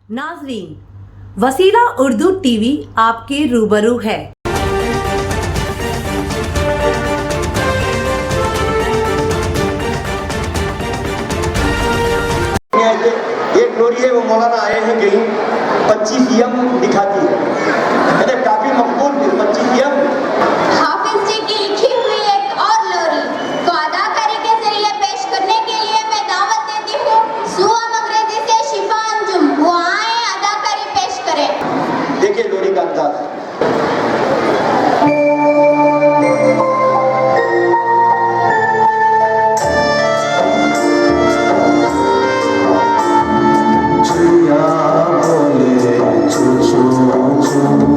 नाजरीन, वसीला उर्दू टीवी आपके रूबरू है। एक लोरी है, वो मौलाना आए हैं कहीं 25 यम दिखाती है, कहते काफी मकबूल 25 यम। हाफिज जी की लिखी हुई एक और लोरी को अदाकारी के जरिए पेश करने के लिए मैं दावत देती हूँ। सुअम अंग्रेजी से शिफा अंजुम, वो आए अदाकारी पेश करें। देखिए लोरी का अंदाज। बोले चू चू चू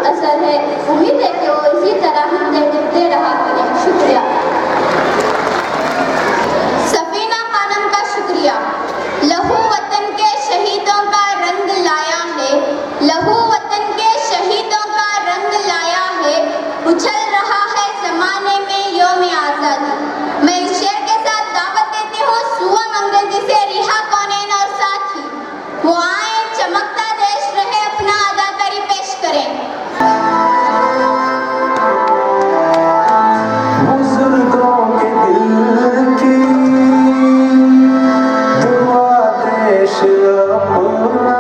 असर है। उम्मीद है कि वो इसी तरह हम देते रहा करें। शुक्रिया। सफीना खानम का शुक्रिया। लहू वतन के शहीदों का रंग लाया है, लहू वतन के शहीदों का रंग लाया है, उछल रहा है जमाने में यौम आज़ादी। मैं इस शेर के साथ दावत देती हूँ सुअम अंग्रेजी से रिहा कौनैन और साथी, वो आए चमकता देश रहे, अपना अदाकारी पेश करें। बुजुर्गों के दिल की दुआ देश अपना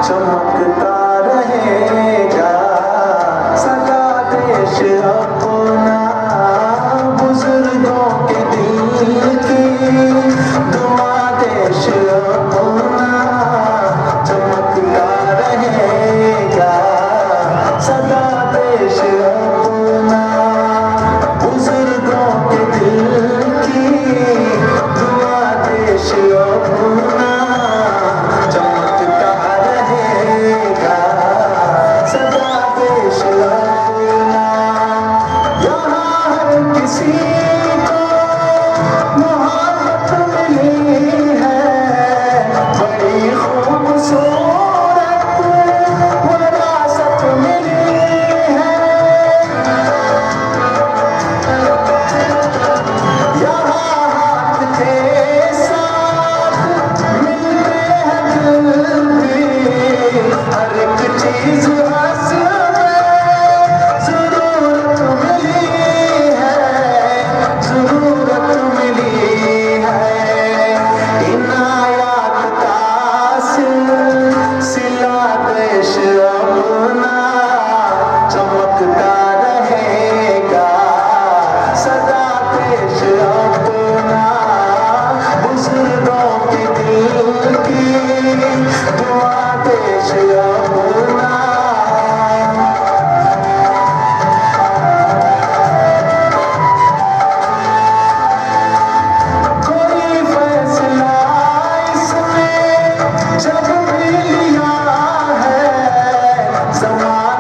चमकता रहेगा सदा देश अपना। बुजुर्गों के दिल की दुआ देश अपना चमकता रहेगा सदा देश अपना। बुजुर्गों के दिल की दुआ देश अपना चमकता रहेगा सदा देश अपना। यहाँ हर किसी को मोहब्बत मिली है, बड़ी खूबसूरत विरासत मिली है। यहाँ हाथ के साथ मिलते हैं दिल भी, हर एक चीज हंस में जरूरत मिली है, जरूरत मिली है। इनायत का सिलसिला देश अपना चमकता रहेगा सदा देश अपना। बुजुर्गों के दिल की दुआ देश अपना। कोई फैसला इसमें जब भी लिया है, ज़माने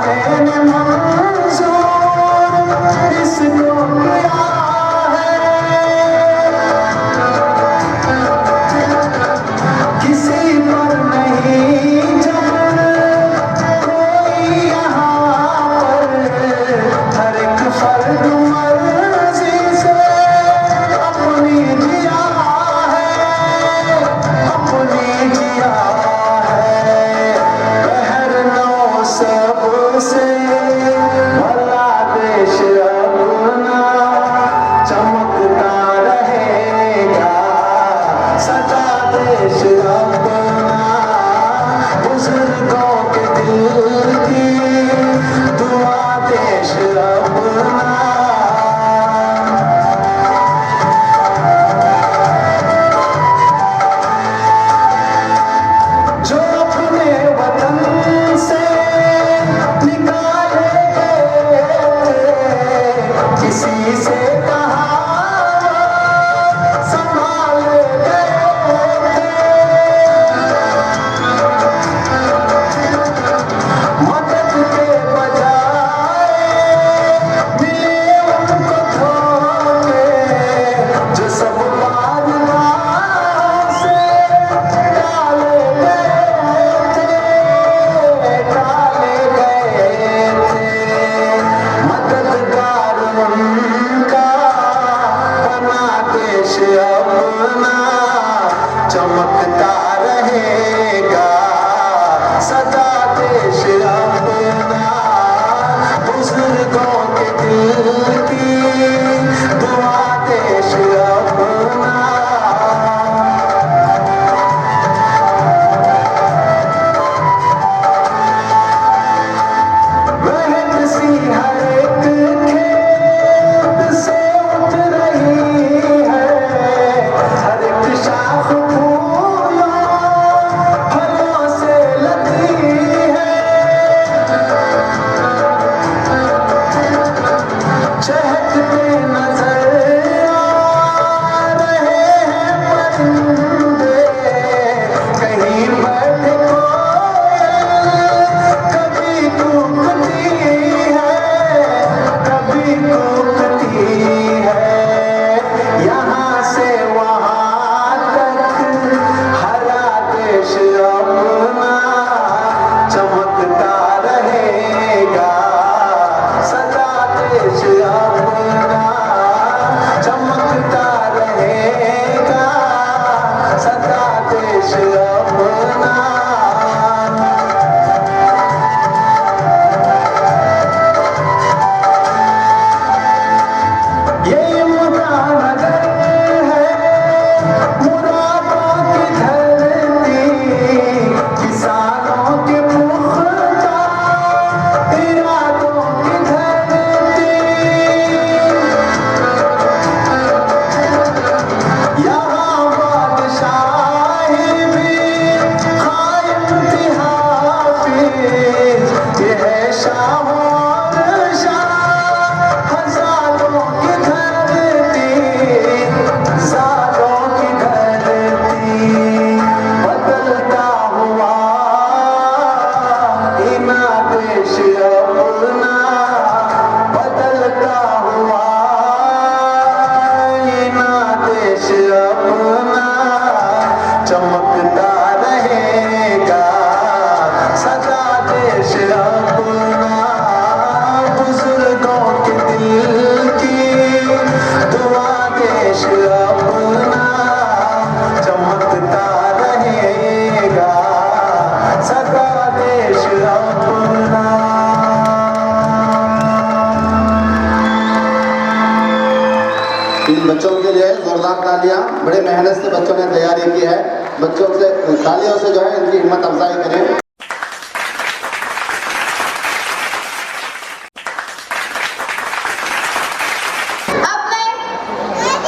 जोरदार तालियां। बड़े मेहनत से बच्चों ने तैयारी की है। बच्चों से तालियों से जो है इनकी हिम्मत अफजाई करें।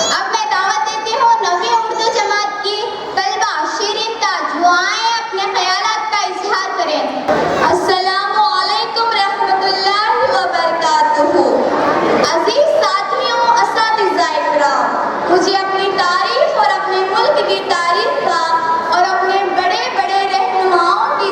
अब मैं दावत देती हूँ नवी उर्दू जमात की तलबा शिरीन ताज, वो आए अपने ख्यालात का इजहार करें। अस्सलामु अलैकुम रहमतुल्लाहि व बरकातुहू। अजीज साथियों, असातिज़ा इकराम, मुझे अपनी तारीफ और अपने मुल्क की तारीफ का और अपने बड़े बड़े रहनुमाओं की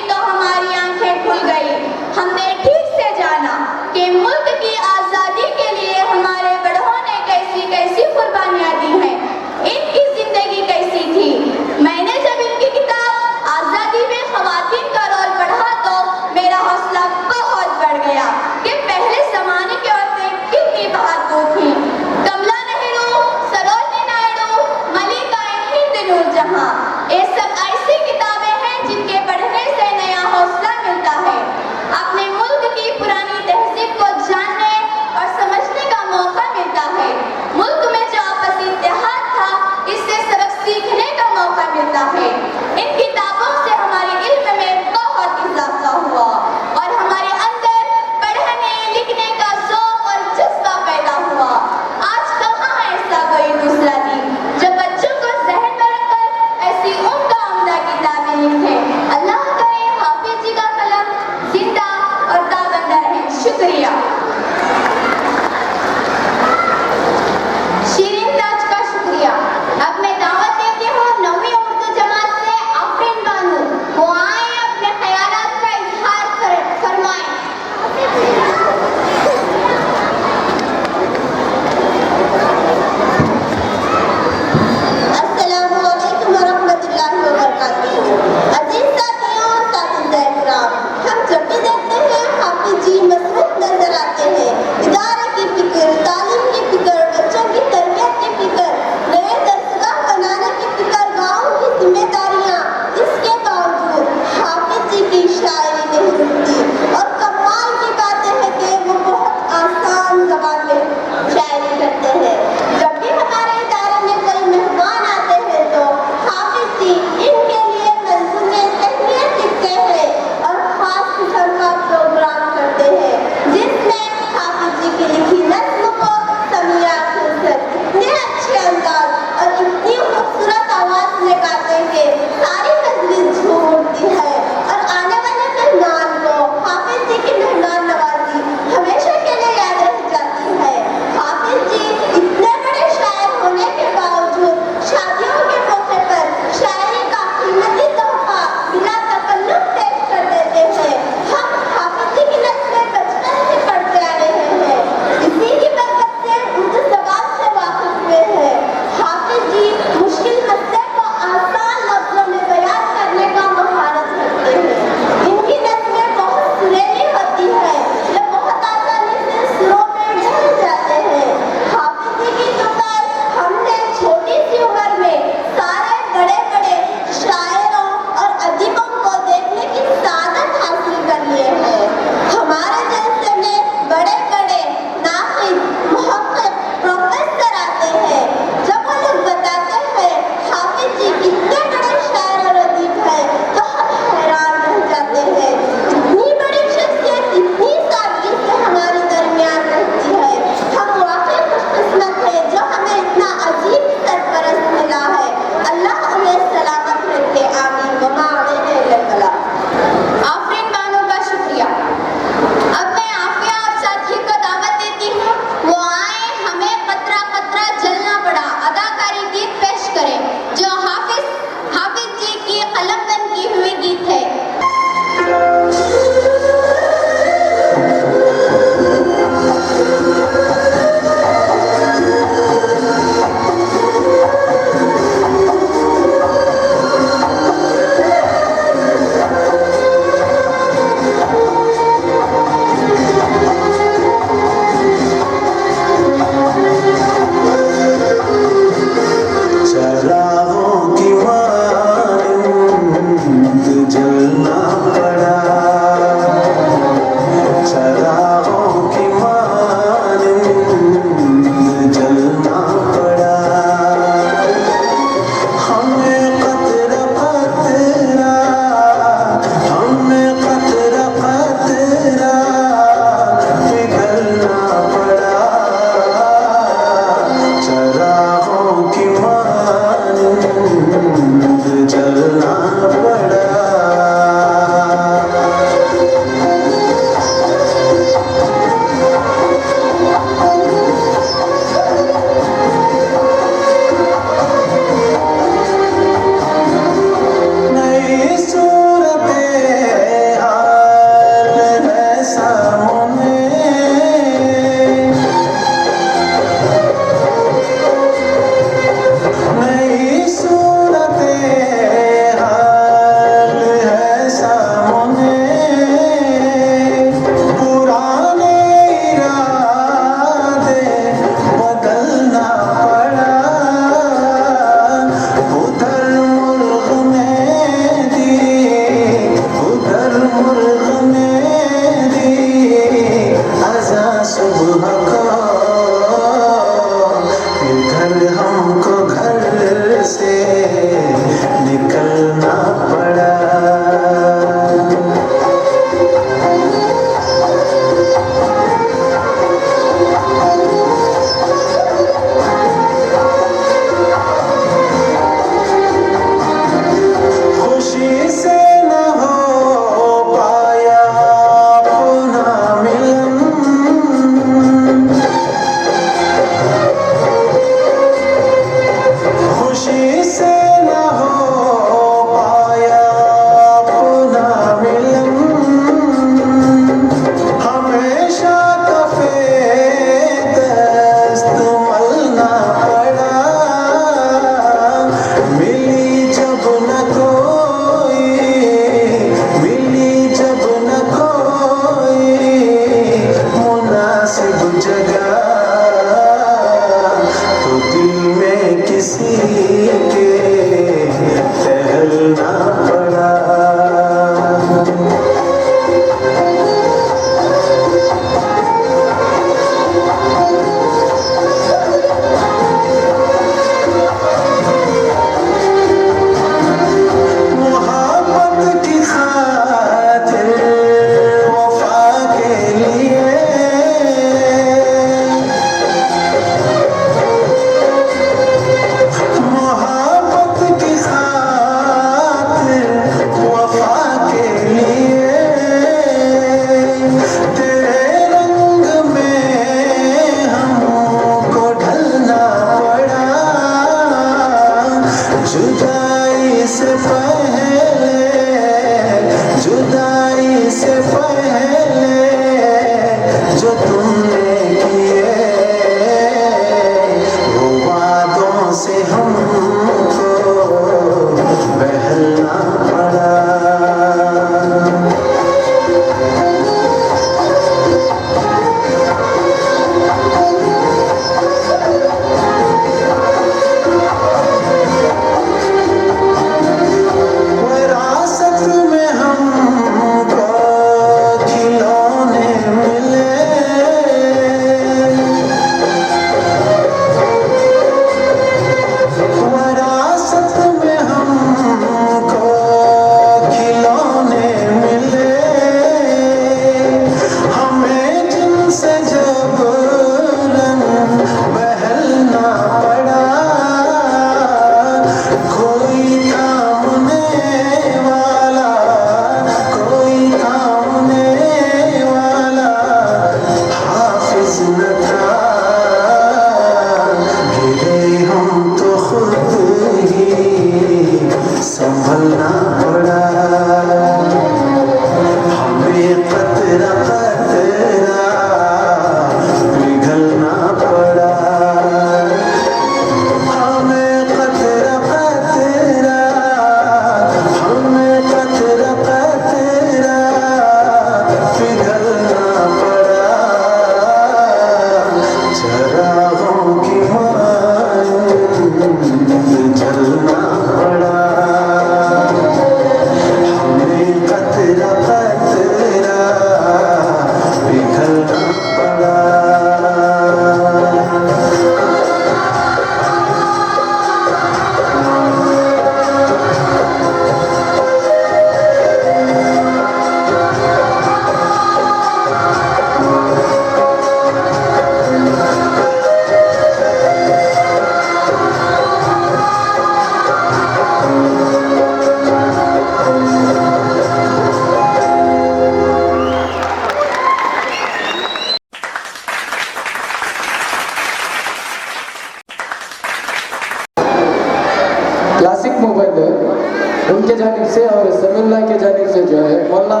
चाहिए। वरना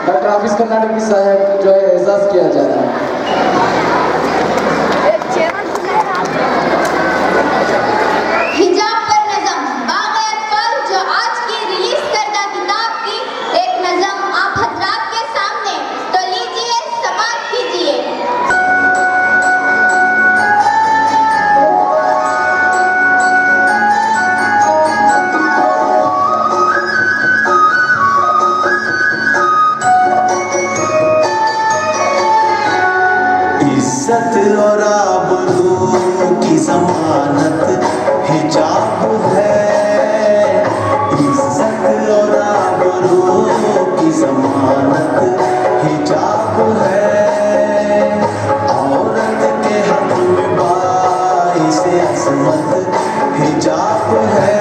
डॉक्टर हाफिज कर्नाटकी साहब जो है एजाज किया जा रहा है। हिजाब पर नज़म बाग़ फल जो आज की रिलीज करदा किताब की एक नज़म आप हजरात के सामने, तो लीजिए समाअत कीजिए। इज्जत और आबरू की जमानत हिजाब है। इज्जत और आबरू की जमानत हिजाब है। औरत के हक में बाइसे अजमत हिजाब है।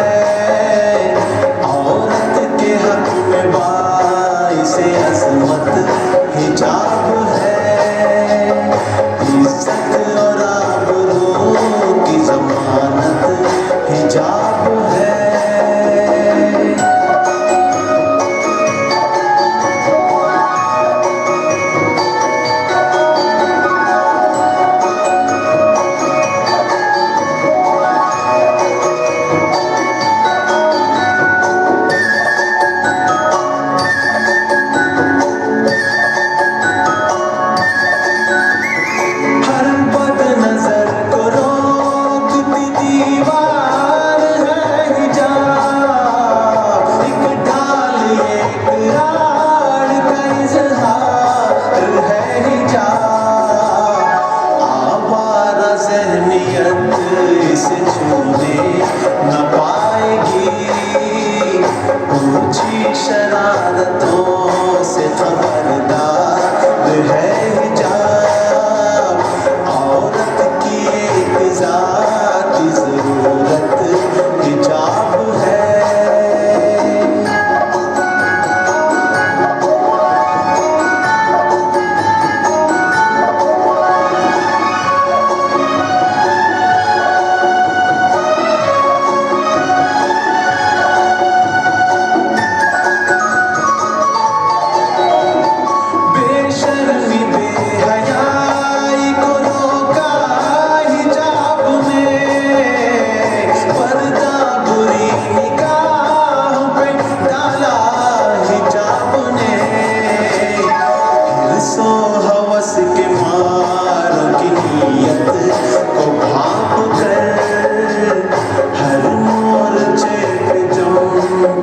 औरत के हक में बाइसे अजमत हिजाब है। इज्जत और आबरू की जमानत हिजाब है। हर बद नजर को रोकती दीवार है हिजाब। एक ढाल एक राड का इजहार है हिजाब। आवारा ज़हनियत इसे छूने न पाएगी। ऊंची शरारतों से खबरदार है हिजाब। औरत की एक ज़ाती ज़रूरत हिजाब है। बेशर्मी बेहयाई को रोका हिजाब ने। पर्दा बुरी निगाहों पे डाला हिजाब ने। हिर्सो हवस के मारों की नीयत को भाप कर हर मोर्चे पे जम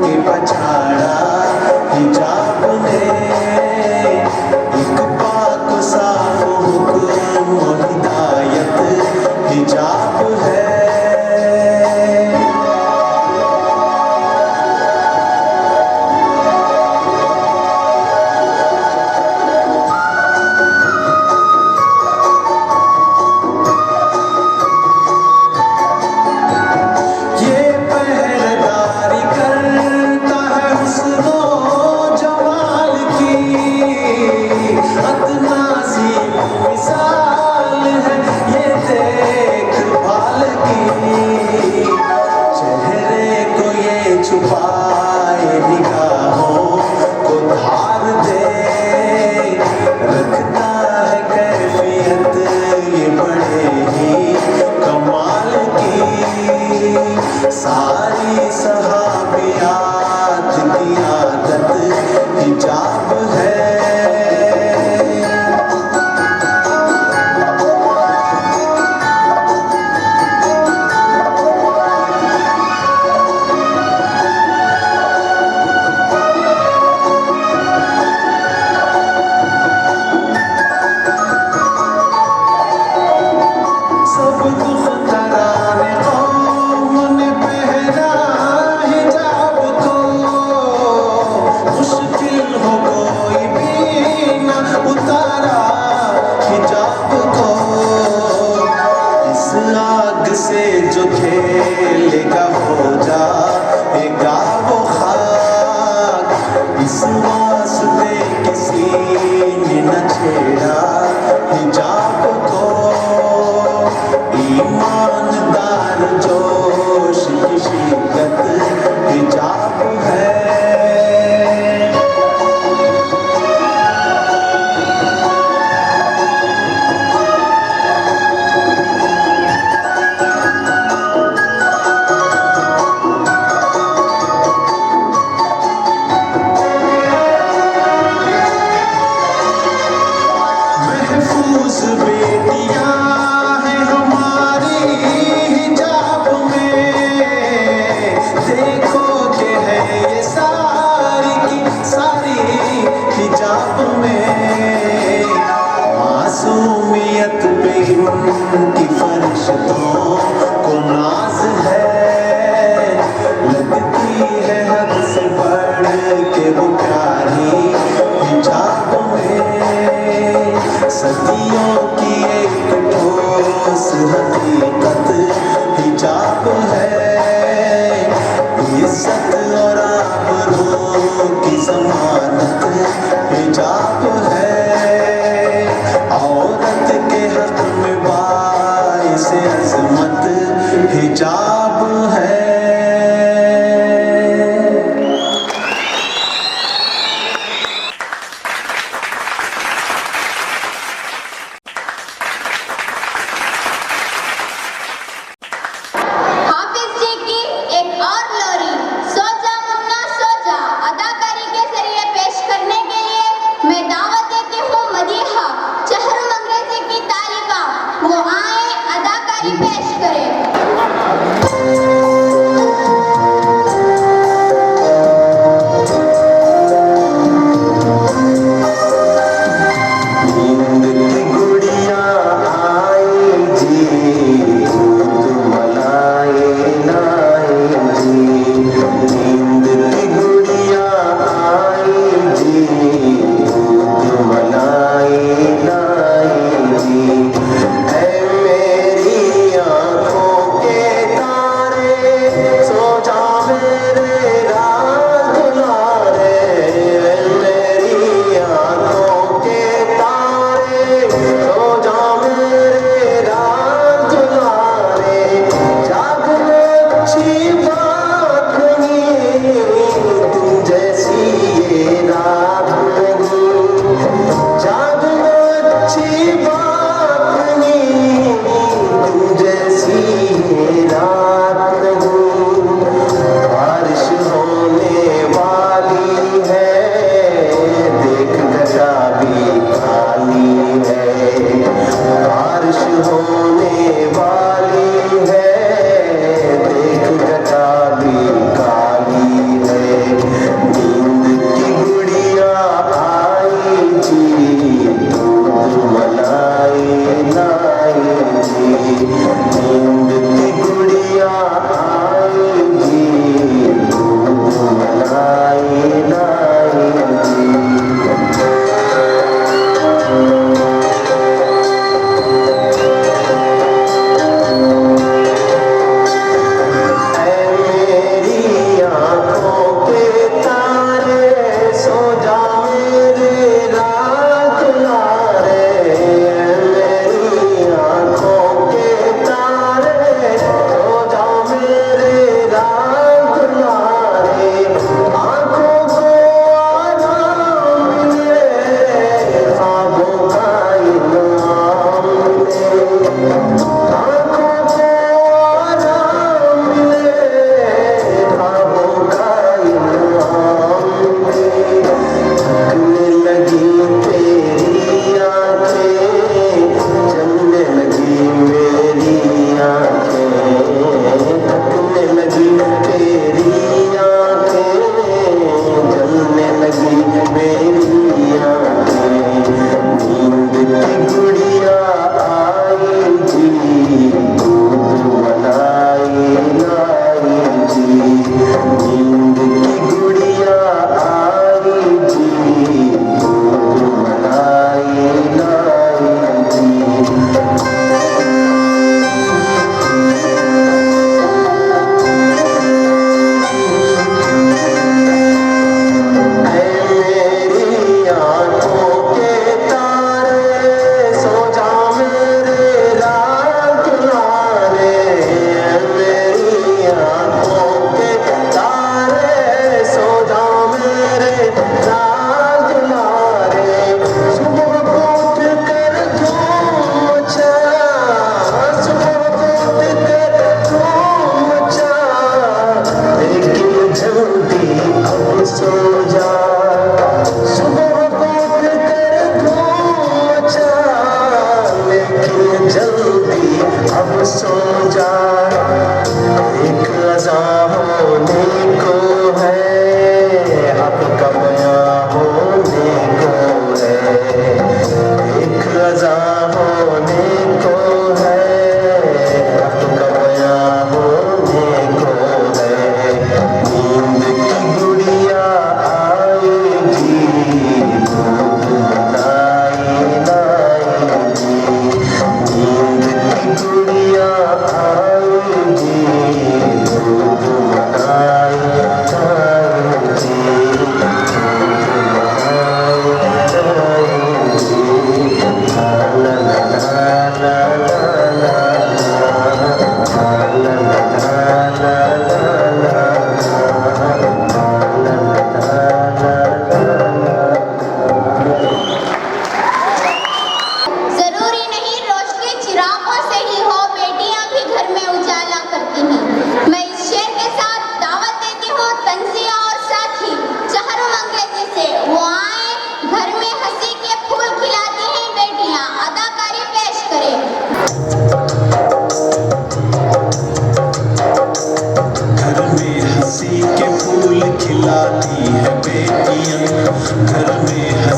के पछाड़ा हिजाब ने। एक पाक साफ हुक्म और हिदायत हिजाब है। ये पहरेदारी करता है हुस्नो जमाल की। अतनाज़ी मिसाल है ये देखभाल की। चेहरे को ये छुपाए निगाहों को धार दे। रखता है कैफियत ये बड़े ही कमाल की। सारी सहाबियात की आदत हिजाब है। सब दुख तराने कौम ने पहना हिजाब को। मुश्किल हो कोई भी न उतारा हिजाब को। इस आग से जो खेलेगा हो जाएगा वो खाक। इस वास्ते किसी ने न छेड़ा हिजाब को। ईमानदार जोश की शिद्दत हिजाब है।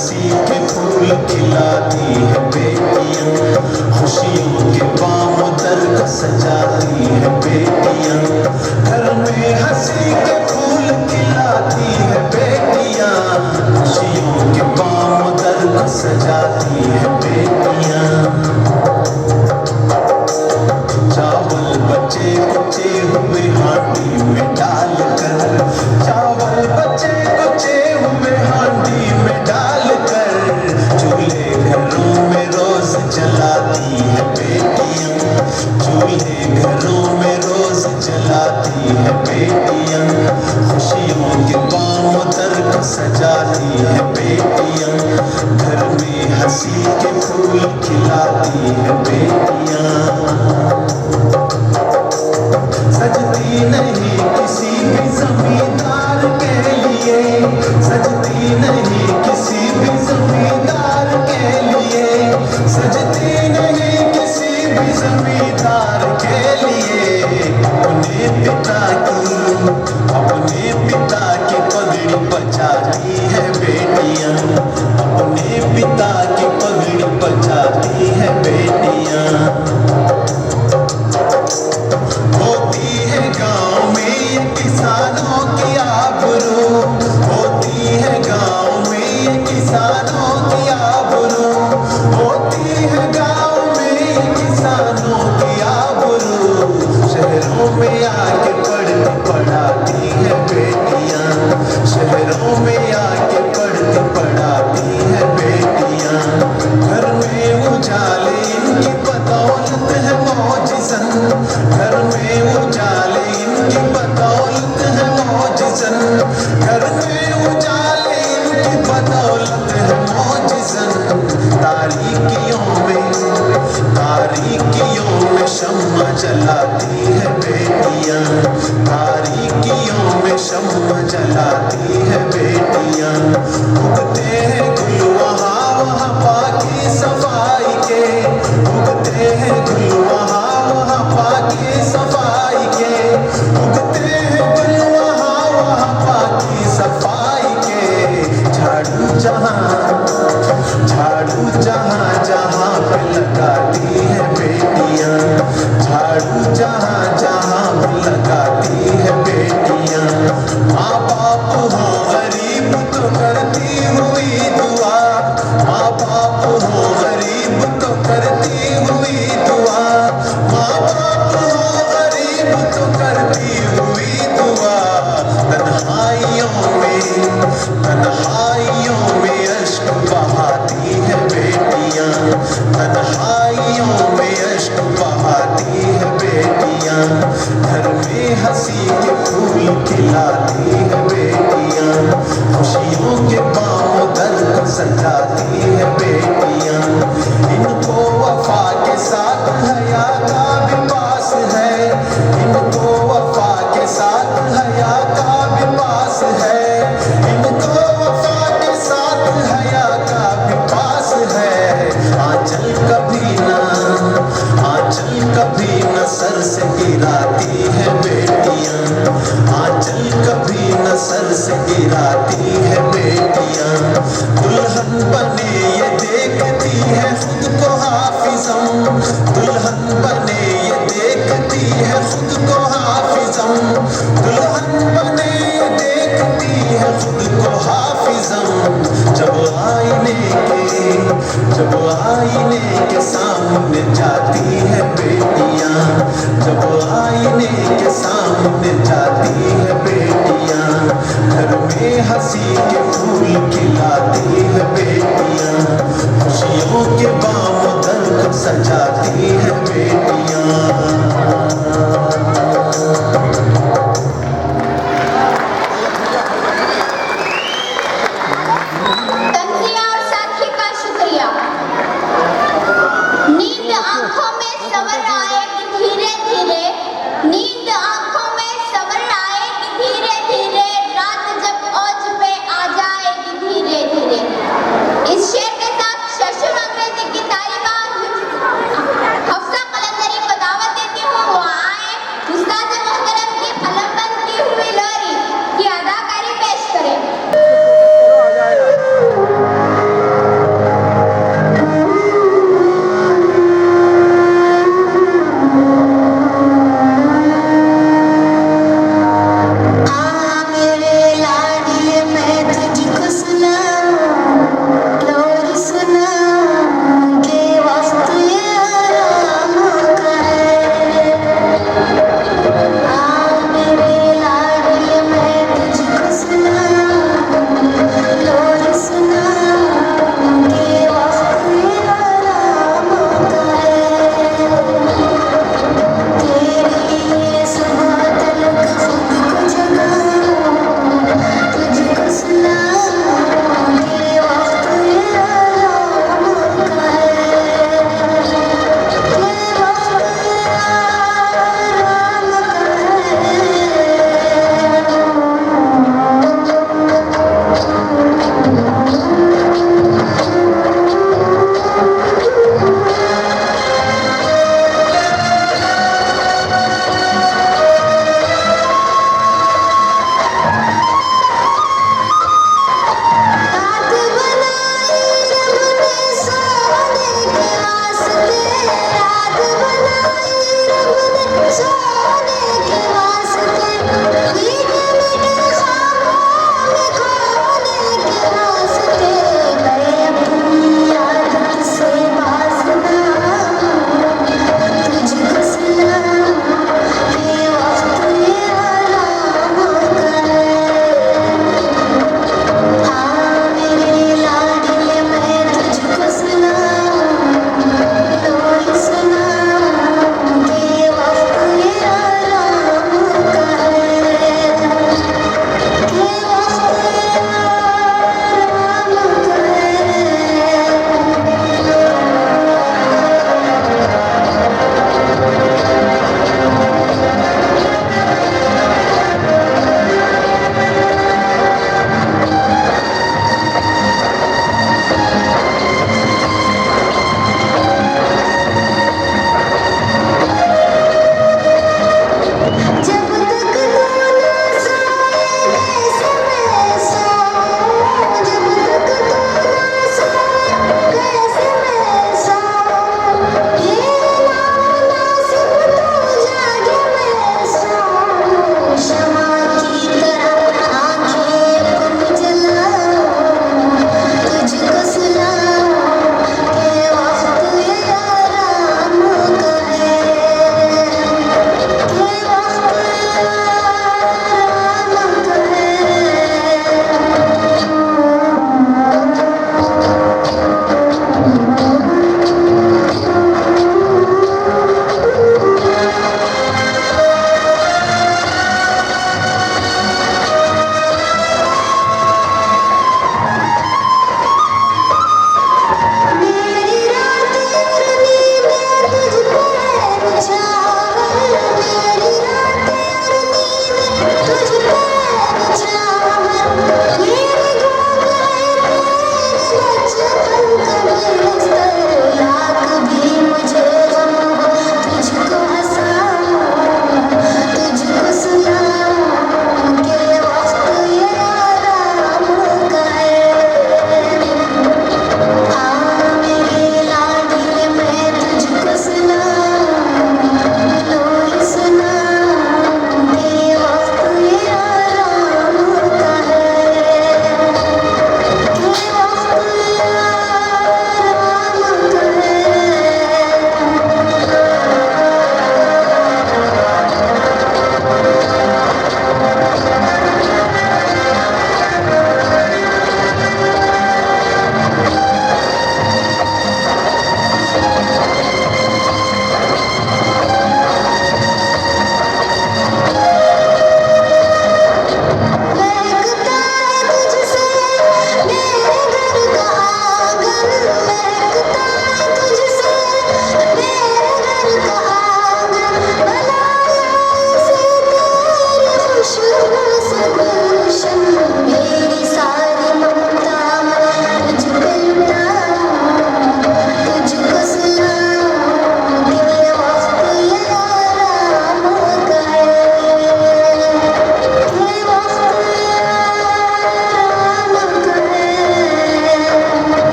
हंसी के फूल खिलाती है बेटियां, खुशियों के बाम दर को सजाती है बेटियां। घर में हंसी के फूल खिलाती है बेटियां, खुशियों के बाम दर को सजाती है बेटियां। चावल बचे कुचे हुए हांडी में डालकर, चावल बचे कुचे हुए हांडी में डालकर, चूल्हे घरों में रोज जलाती है बेटियां, चूल्हे घरों में रोज जलाती है बेटियां। खुशियों के बाम दर को सजाती है बेटियां, घर में हंसी के फूल खिलाती है बेटियां। सजती नहीं किसी भी जमींदार के लिए, सजती नहीं किसी भी जमींदार के लिए, सजती नहीं किसी भी जमींदार के लिए। अपने पिता की पगड़ी बचाती है बेटियां, अपने पिता की पगड़ी बचाती है बेटियां। होती है गांव में ये किसानों की आबरू, होती है गांव में ये किसानों की आबरू, होती है गांव में ये किसानों की आबरू। शहरों में आके पढ़ती पढ़ाती है बेटियां, शहरों में आके पढ़ती पढ़ाती है बेटियां। घर में उजाले इनकी बदौलत है मौजिज़न, घर में उजाले इनकी बदौलत है मौजिज़न, घर में उजाले इनकी बदौलत है मौजिज़न। तारीकियों में शम्मा जलाती है बेटियां, तारीकियों में शम्मा जलाती है बेटियां। उगते हैं गुल वहाँ पाकी सफाई के, उगते हैं गुल वहाँ पाकी सफाई के, उगते हैं गुल वहाँ पाकी सफाई के। झाड़ू जहाँ जहाँ पे लगाती है बेटियां, झाड़ू जहाँ पे लगाती है बेटियां। माँ बाप हो गरीब तो करती हुई दुआ, माँ बाप हो गरीब तो करती हुई दुआ, माँ बाप हो गरीब तो करती हुई दुआ। तन्हाइयों में अश्क बहाती है बेटियां, तन्हाइयों में अश्क बहाती है बेटियां। घर में हंसी के फूल खिलाती है बेटियां, खुशियों के बाम दर को सजाती है बेटियां। इनको वफा के साथ हया का भी पास है, इनको वफा के साथ हया का भी पास है, इनको वफा के साथ हया का भी पास है। आंचल कभी न सर से गिराती है बेटियां, आंचल कभी न सर से गिराती है बेटियां। दुल्हन बने ये देखती है खुद को हाफिज़म, दुल्हन बने ये देखती है खुद को हाफिज़म, दुल्हन बने ये देखती है खुद को हाफिज़म। जब आईने के सामने जाती है बेटियां, जब आईने के सामने जाती है बेटियां। घर में हंसी के फूल खिलाती है बेटियां, खुशियों के बाम दर को सजाती है बेटियां। तंजिया और साथी का शुक्रिया। नींद आंखों में सवर आएगी धीरे धीरे, नींद आंखों में सवर आएगी धीरे धीरे, रात जब ओज पे आ जाएगी धीरे धीरे।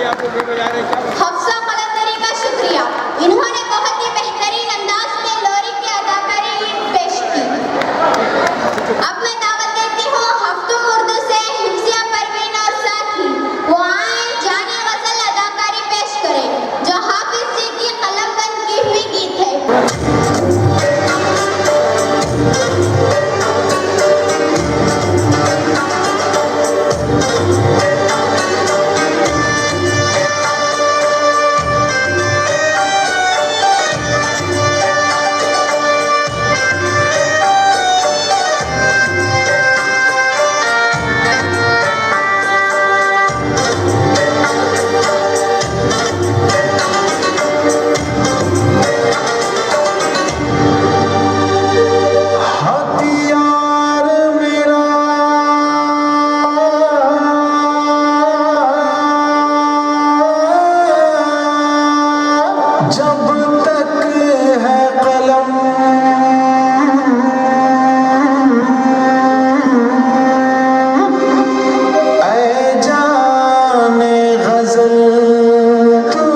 हफ्सा कलंदरी का शुक्रिया, इन्होंने बहुत ही बेहतरीन अंदाज में लोरी की अदाकारी पेश की। अब मैं दावत देती हूँ हफ्तुम उर्दू से हिफ्जिया परवीन और साथी, वो आए जानी गजल अदाकारी पेश करें जो हाफिज जी की कलमबंद की हुई गीत है। हथियार मेरा जब तक है कलम, ऐ जाने गजल तू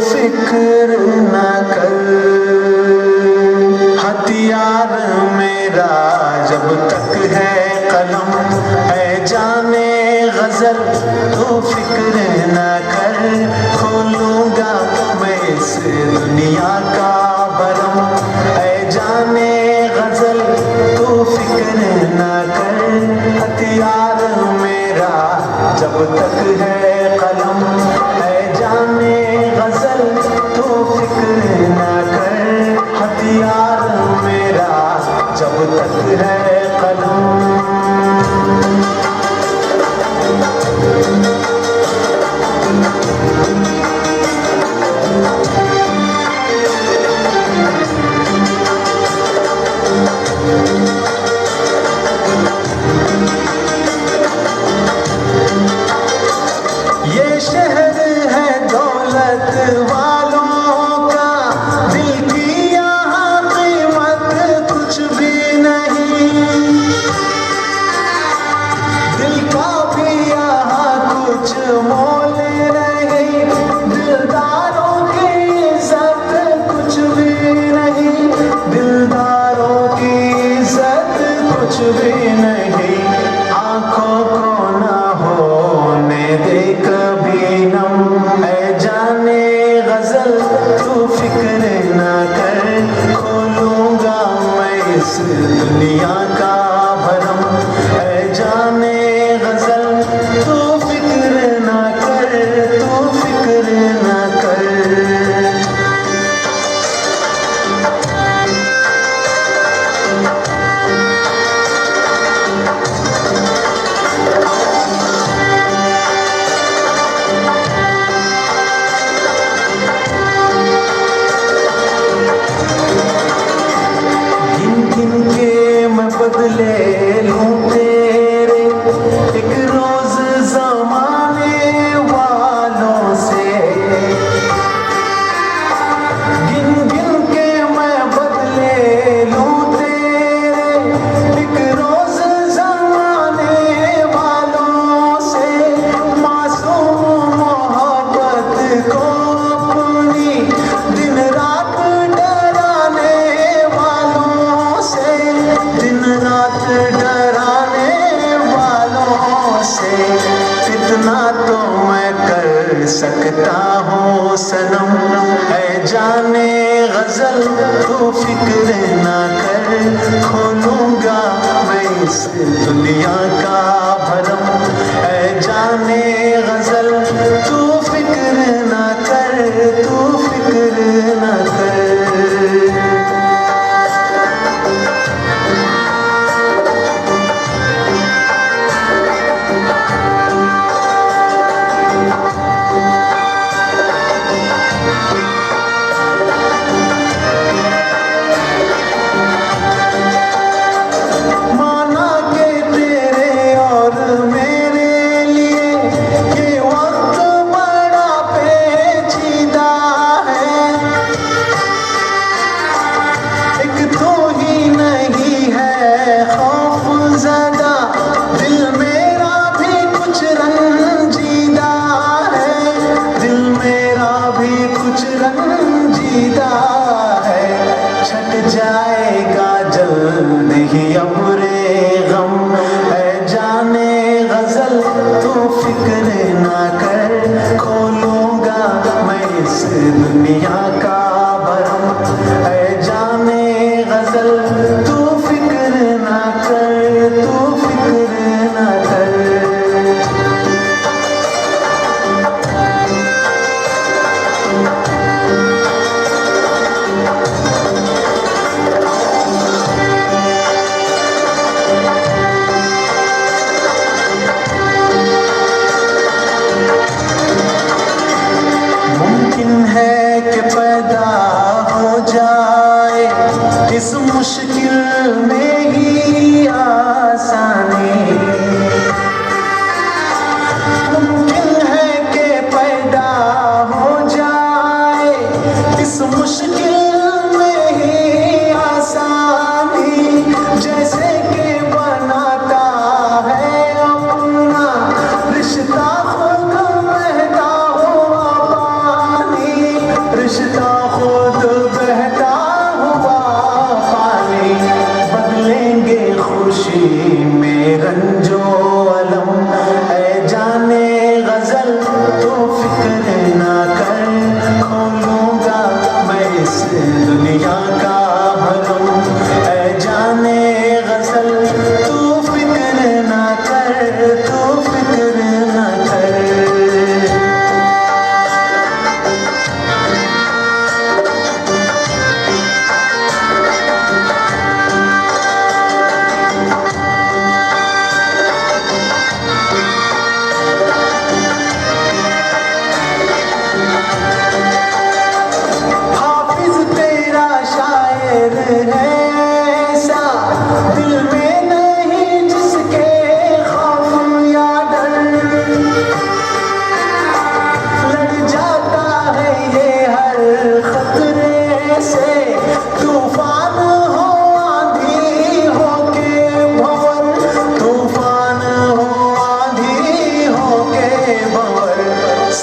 फिक्र न कर। हथियार मेरा जब तक है कलम, ऐ जाने गजल तू फिक्र न कर। खोलूंगा मैं इस दुनिया का भरम, ऐ जाने गजल तू फिक्र न कर। हथियार मेरा जब तक है कलम, ऐ जाने गजल तू फिक्र न कर। हथियार मेरा जब तक है कलम। ये शहर है दौलत वालों का, दिल की यहाँ कीमत कुछ भी नहीं। दिल का भी यहाँ कुछ मोल नहीं, दिलदारों की इज्जत कुछ भी नहीं। दिलदारों की इज्जत कुछ भी नहीं। आंखों को न होने दे कभी नम, ऐ जाने गजल तू फिक्र न कर। खोलूंगा मैं इस दुनिया का भरम, ऐ जाने गजल तू फिक्र न कर। तू फिक्र न कर। गिन गिन के मैं बदले लूं तेरे एक रोज जमाने वालों से। गिन गिन के मैं बदले लूं तेरे एक रोज जमाने वालों से। मासूम मोहब्बत को अपनी दिन रात डराने वालों से। दिन रात डराने वालों से। इतना तो मैं कर सकता हूँ सनम, ऐ जाने गजल तू फिक्र न कर। खोलूंगा मैं इस दुनिया का भरम, ऐ जाने गजल तू फिक्र न कर। तू फिक्र न कर। माना के तेरे और मेरे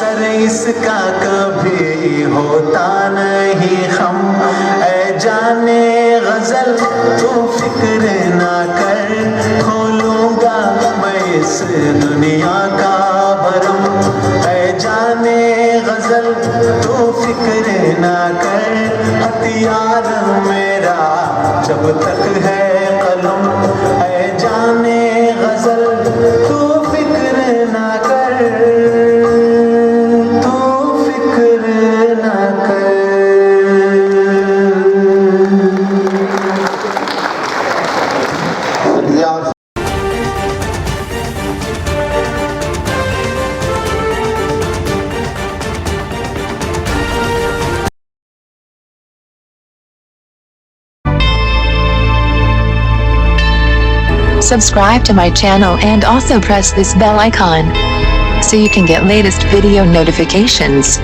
असर इसका कभी होता नहीं हम। ऐ जाने गजल तू फिक्र ना कर, खोलूंगा मैं इस दुनिया का भरम। ऐ जाने गजल तू फिक्र ना कर, हथियार मेरा जब तक है कलम। ऐ जाने गजल तू फिक्र ना कर, तू फिक्र ना कर। शुक्रिया। Subscribe to my channel and also press this bell icon so you can get latest video notifications.